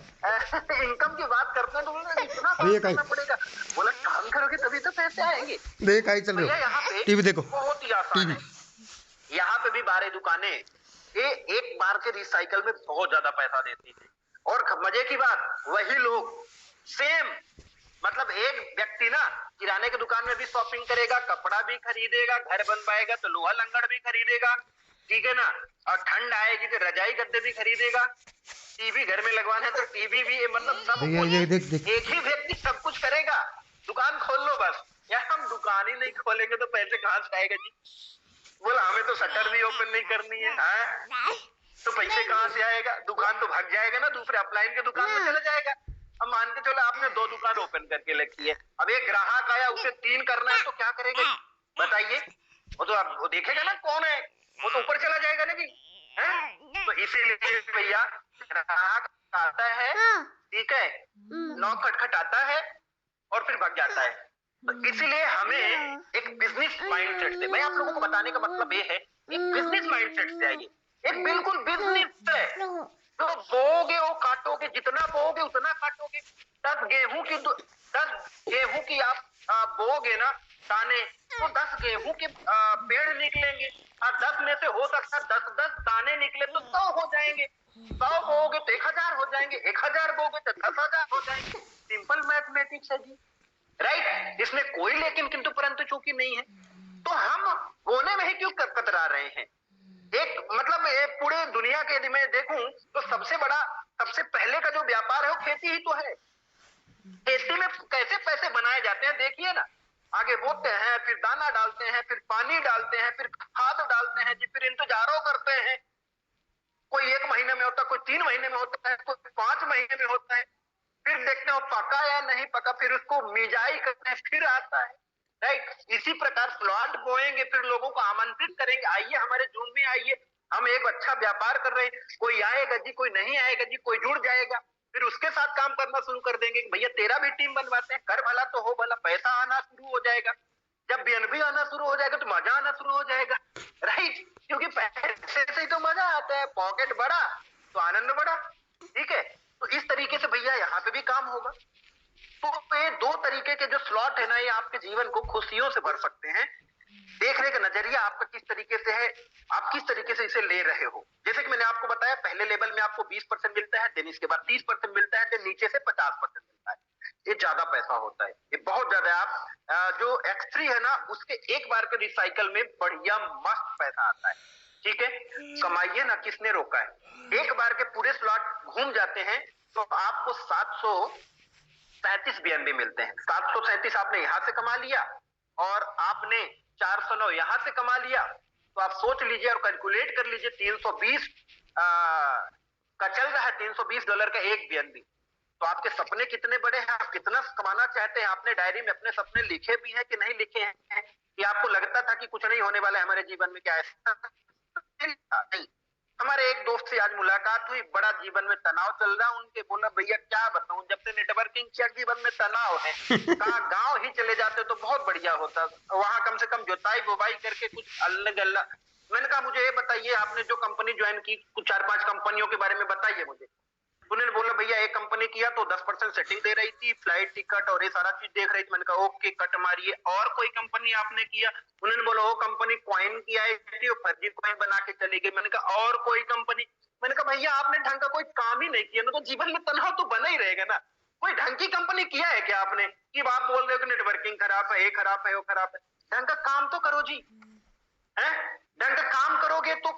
इनकम की बात करते हैं तो बोलते इतना काम करना पड़ेगा। बोला काम करोगे तभी तो पैसे आएंगे। देख आई चल रही यहाँ पे टीवी देखो, बहुत ही आसान है। यहाँ पे भी 12 दुकानें एक बार के रिसाइकल में बहुत ज्यादा पैसा देती थी, और मजे की बात वही लोग सेम, मतलब एक व्यक्ति ना किराने की दुकान में भी शॉपिंग करेगा, कपड़ा भी खरीदेगा, घर बनवाएगा तो लोहा लंगड़ भी खरीदेगा, ठीक है ना, और ठंड आएगी तो रजाई गद्दे भी खरीदेगा, टीवी घर में लगवाना है तो टीवी भी, मतलब सब एक ही व्यक्ति सब कुछ करेगा। दुकान खोल लो बस। यार हम दुकान ही नहीं खोलेंगे तो पैसे कहाँ से आएगा जी? बोला हमें तो शटर भी ओपन नहीं करनी है। तो पैसे कहाँ से आएगा? दुकान तो भाग जाएगा ना, दूसरे अपलाइन के दुकान में चला जाएगा। अब मान के चलो आपने 2 दुकान ओपन करके रखी है, अब एक ग्राहक आया उसे 3 करना है तो क्या करेगा बताइए? वो तो आप वो देखेगा ना कौन है, वो तो ऊपर चला जाएगा ना जी, है? तो इसीलिए भैया ग्राहक आता है, ठीक है, नॉक खटखटाता है और फिर भाग जाता है। तो इसीलिए हमें एक बिजनेस माइंडसेट से, मैं आप लोगों को बताने का मतलब ये है, एक बिजनेस माइंडसेट से आइए। एक बिल्कुल बिजनेस है, जो बोओगे वो काटोगे, जितना बोओगे उतना काटोगे। 10 गेहूं की आप बोओगे ना दाने, तो 10 गेहूं के पेड़ निकलेंगे और 10 में से हो सकता है 10-10 दाने निकले तो 100 हो जाएंगे। 100 बोओगे तो 1000 हो जाएंगे, 1000 बोओगे तो 10,000 हो जाएंगे। सिंपल मैथमेटिक्स है जी, राइट? इसमें कोई लेकिन किंतु परंतु चूंकि नहीं है। तो हम बोने में ही क्यों कतरा रहे हैं? एक मतलब पूरे दुनिया के यदि मैं देखूं तो सबसे बड़ा, सबसे पहले का जो व्यापार है वो खेती ही तो है। खेती में कैसे पैसे बनाए जाते हैं देखिए ना, आगे बोते हैं, फिर दाना डालते हैं, फिर पानी डालते हैं, फिर खाद डालते हैं जी, फिर इंतजारों करते हैं। कोई 1 महीने में होता है, कोई 3 महीने में होता है, कोई 5 महीने में होता है। फिर देखते हो पका या नहीं पका, फिर उसको मिजाई करते हैं, फिर आता है, राइट? इसी प्रकार प्लॉट बोएंगे, फिर लोगों को आमंत्रित करेंगे, आइए हमारे जून में आइए, हम एक अच्छा व्यापार कर रहे हैं। कोई आएगा जी, कोई नहीं आएगा जी, कोई जुड़ जाएगा, फिर उसके साथ काम करना शुरू कर देंगे। भैया तेरा भी टीम बनवाते हैं, कर भला तो हो भला, पैसा आना शुरू हो जाएगा। जब बीएनबी आना शुरू हो जाएगा तो मजा आना शुरू हो जाएगा, राइट? क्योंकि पैसे से ही तो मजा आता है, पॉकेट बड़ा तो आनंद बड़ा, ठीक है? तो इस तरीके से भैया यहाँ पे भी काम होगा। तो ये 2 तरीके के जो स्लॉट है ना, ये आपके जीवन को खुशियों से भर सकते हैं। देखने का नजरिया आपका किस तरीके से है, आप किस तरीके से इसे ले रहे हो। जैसे कि मैंने आपको बताया, पहले लेवल में आपको 20% मिलता है, देन इसके बाद 30% मिलता है, देन नीचे से 50% मिलता है। ये ज्यादा पैसा होता है, ये बहुत ज्यादा। आप जो X3 है ना, उसके एक बार के रिसाइकल में बढ़िया मस्त पैसा आता है, ठीक है? कमाइए ना, किसने रोका है? एक बार के पूरे स्लॉट घूम जाते हैं तो आपको 737 बीएनबी मिलते हैं। 737 आपने यहां से कमा लिया और आपने 409 यहां से कमा लिया, तो आप सोच लीजिए और कैलकुलेट कर लीजिए, 320 का चल रहा है, $320 का एक बीएनबी। तो आपके सपने कितने बड़े हैं, आप कितना कमाना चाहते हैं? आपने डायरी में अपने सपने लिखे भी हैं कि नहीं लिखे हैं? कि आपको लगता था कि कुछ नहीं होने वाला है हमारे जीवन में, क्या ऐसा नहीं? हमारे एक दोस्त से आज मुलाकात हुई, बड़ा जीवन में तनाव चल रहा, उनके बोला भैया क्या बताऊं, जब से नेटवर्किंग किया जीवन में तनाव है। कहा गांव ही चले जाते तो बहुत बढ़िया होता, वहां कम से कम जोताई बोवाई करके कुछ अल्लाह गल्ला। मैंने कहा मुझे ये बताइए, आपने जो कंपनी ज्वाइन की, कुछ 4-5 कंपनियों के बारे में बताइए मुझे। उन्होंने बोला भैया एक कंपनी किया तो 10% सेटिंग दे रही थी, फ्लाइट टिकट और ये सारा चीज देख रही थी। मैंने कहा ओके कट मारिए। और कोई कंपनी आपने किया? उन्होंने बोला वो कंपनी कॉइन की आई थी, वो फर्जी कॉइन बना के चली गई। मैंने कहा और कोई कंपनी? मैंने कहा भैया आपने ढंग का कोई काम ही नहीं किया ना, तो जीवन में तनाव तो बना ही रहेगा ना। कोई ढंग की कंपनी किया है क्या आपने? कि आप बोल रहे हो कि नेटवर्किंग खराब है, ये खराब है, वो खराब है। ढंग का काम तो करो जी, है? ढंग का काम करोगे तो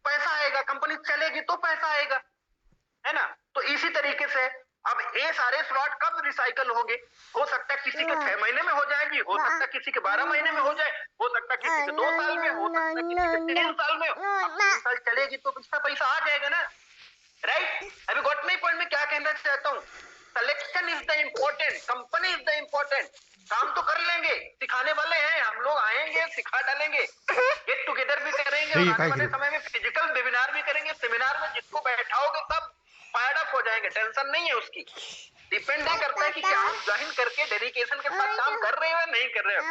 पैसा आएगा, कंपनी चलेगी तो पैसा आएगा, है ना? तो इसी तरीके से अब ये सारे स्लॉट कब रिसाइकल होंगे? हो सकता है किसी के 6 महीने में हो जाएगी, हो सकता है किसी के 12 महीने में हो जाए, हो सकता है किसी के 2 साल में, हो सकता है किसी के 3 साल में। अब 3 साल चलेगी तो इसका पैसा आ जाएगा ना, राइट? अभी गॉट माय पॉइंट में क्या कहना चाहता हूँ, selection is the important, company is the important. काम तो कर लेंगे, सिखाने वाले हैं हम लोग, आएंगे सिखा डालेंगे, गेट टुगेदर भी करेंगे और आने वाले समय में फिजिकल वेबिनार भी करेंगे। सेमिनार में जिसको बैठाओगे सब फायर अप हो जाएंगे, टेंशन नहीं है उसकी। डिपेंड नहीं करता है कि क्या आप ज्वाइन करके डेडिकेशन के साथ काम कर रहे हो या नहीं कर रहे हो,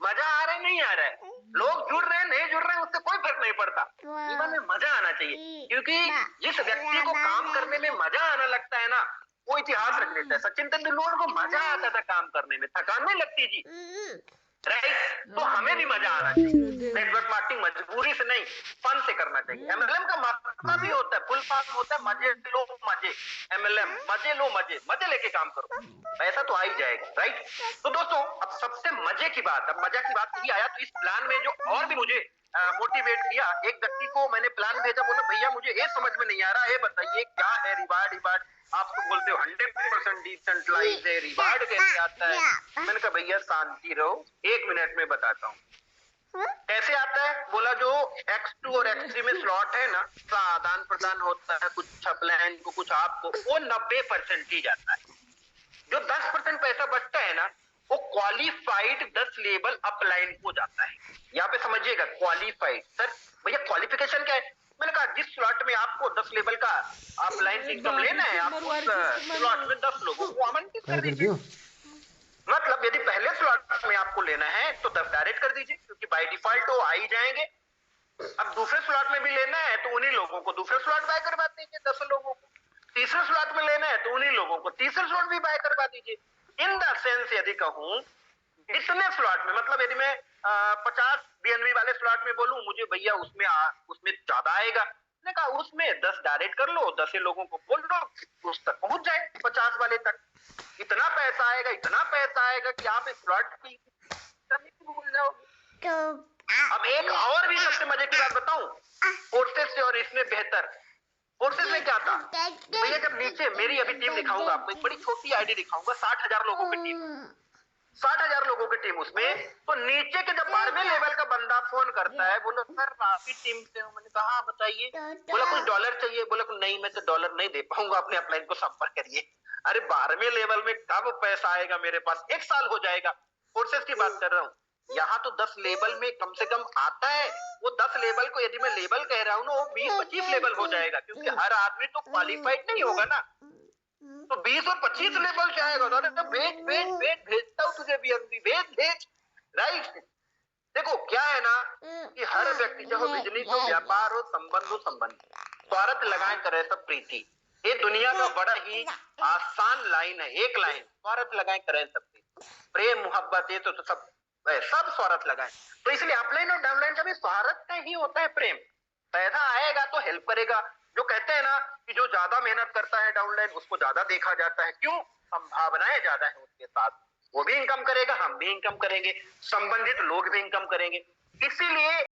मजा आ रहा है नहीं आ रहा है, लोग जुड़ रहे हैं नहीं जुड़ रहे हैं, उससे कोई फर्क नहीं पड़ता। जीवन में मजा आना चाहिए, क्योंकि जिस व्यक्ति को काम करने में मजा आने लगता है ना, वो इतिहास रख लेता है। सचिन तेंदुलकर को मजा आता था काम करने में, थकान नहीं लगती जी, राइट? तो हमें भी मजा आना चाहिए। नेटवर्क मार्केटिंग मजबूरी से नहीं, फन से करना चाहिए। एमएलएम का मतलब भी होता है, फुल फॉर्म होता है मजे लो मजे, एमएलएम मजे लो मजे, मजे लेके काम करो, पैसा तो आ ही जाएगा, राइट? तो दोस्तों अब सबसे मजे की बात, अब मजा की बात भी आया तो इस प्लान में जो और भी मुझे मोटिवेट किया। एक व्यक्ति को मैंने प्लान भेजा, बोला भैया मुझे ये समझ में नहीं आ रहा है, बताइए क्या है रिवार्ड। रिवार्ड आप तो बोलते हो 100% डिसेंट्रलाइज है, रिवार्ड कैसे आता है? मैंने कहा भैया शांति रहो, 1 मिनट में बताता हूँ कैसे आता है। बोला जो X2 और X3 में स्लॉट है ना, आदान प्रदान होता है, कुछ अपलाइन को कुछ आपको, वो 90% ही जाता है। जो 10% पैसा बचता है ना, वो क्वालिफाइड 10 लेवल अपलाइन को जाता है। यहाँ पे समझिएगा क्वालिफाइड। सर भैया क्वालिफिकेशन क्या है? मैंने कहा जिस स्लॉट में आपको 10 लेवल का अपलाइन इनकम लेना है, आप उस स्लॉट में 10 लोगों को आमंत्रित कर दीजिए। मतलब यदि पहले स्लॉट में आपको लेना है तो 10 डायरेक्ट कर दीजिए, क्योंकि बाय डिफॉल्ट वो आ ही जाएंगे। अब दूसरे स्लॉट में भी लेना है तो उन्हीं लोगों को दूसरे स्लॉट बाय करवा दीजिए 10 लोगों को। तीसरे स्लॉट में लेना है तो उन्हीं लोगों को तीसरे स्लॉट भी बाय करवा दीजिए। इन द सेंस यदि कहूं इतने स्लॉट में, मतलब यदि मैं 50 बीएनबी वाले स्लॉट में बोलूं मुझे भैया उसमें ज्यादा आएगा, मैंने कहा उसमें 10 डायरेक्ट कर लो, 10 लोगों को बोल दो उस तक पहुंच जाए 50 वाले तक। इतना पैसा आएगा, इतना पैसा आएगा कि आप इस स्लॉट की भूल जाओगे। अब एक और भी सबसे मजे की बात बताऊं, फोर्सेस से और इसमें बेहतर। फोर्सेस में क्या था भैया, जब नीचे मेरी अभी टीम दिखाऊंगा आपको, एक बड़ी छोटी आईडी दिखाऊंगा, 60,000 लोगों की टीम, 60,000 लोगों की टीम उसमें। तो नीचे के जब 12वें लेवल का बंदा फोन करता है, बोला सर आपकी टीम से हूं। मैंने कहा बताइए। बोला कुछ डॉलर चाहिए। बोला नहीं मैं तो डॉलर नहीं दे पाऊंगा, अपने अपलाइन को संपर्क करिए। अरे 12वें लेवल में कब पैसा आएगा मेरे पास, 1 साल हो जाएगा। फोर्सेस की बात कर रहा हूँ। यहाँ तो 10 लेवल में कम से कम आता है। वो 10 लेवल को यदि मैं लेवल कह रहा हूँ ना, वो 20-25 लेवल हो जाएगा, क्योंकि हर आदमी तो क्वालिफाइड नहीं होगा ना। तो 20 और 25 लेवल जाएगा। तो भेज भेजता हूँ तुझे बीएनबी, भेज राइट। देखो क्या है ना कि हर व्यक्ति, चाहे बिजनेस हो, व्यापार हो, संबंध, स्वार्थ लगाए करे सब प्रीति। ये दुनिया का बड़ा ही आसान लाइन है, एक लाइन, स्वार्थ लगाए करे सब प्रीति। प्रेम मोहब्बत ये तो सब स्वार्थ लगाए। तो इसलिए अपलाइन और डाउनलाइन का भी स्वार्थ का ही होता है प्रेम। पैसा आएगा तो हेल्प करेगा। जो कहते हैं ना कि जो ज्यादा मेहनत करता है डाउनलाइन, उसको ज्यादा देखा जाता है। क्यों? संभावनाएं ज्यादा है उसके साथ, वो भी इनकम करेगा, हम भी इनकम करेंगे, संबंधित लोग भी इनकम करेंगे। इसीलिए